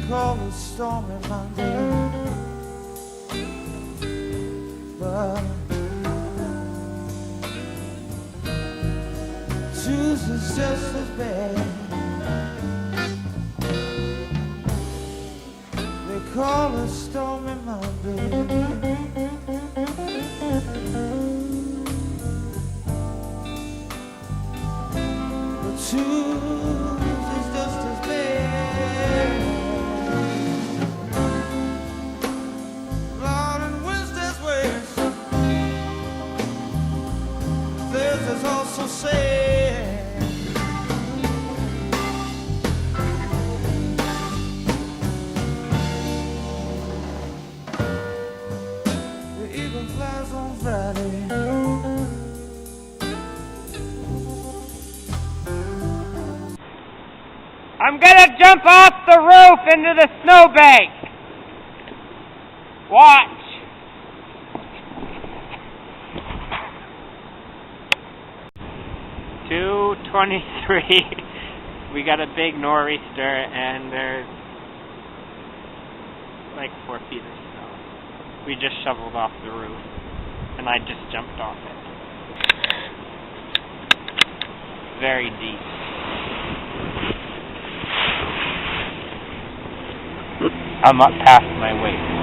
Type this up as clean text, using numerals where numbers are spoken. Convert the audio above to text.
call it stormy Monday, but Tuesday's just as bad. They call it stormy Monday, but Tuesday's just as bad. Lord, and Wednesday's worse. Thursday's also sad. The eagle flies on Friday. I'm gonna jump off the roof into the snowbank. Watch. (2:23). We got a big nor'easter and there's like 4 feet of snow. We just shoveled off the roof and I just jumped off it. Very deep. I'm up past my waist.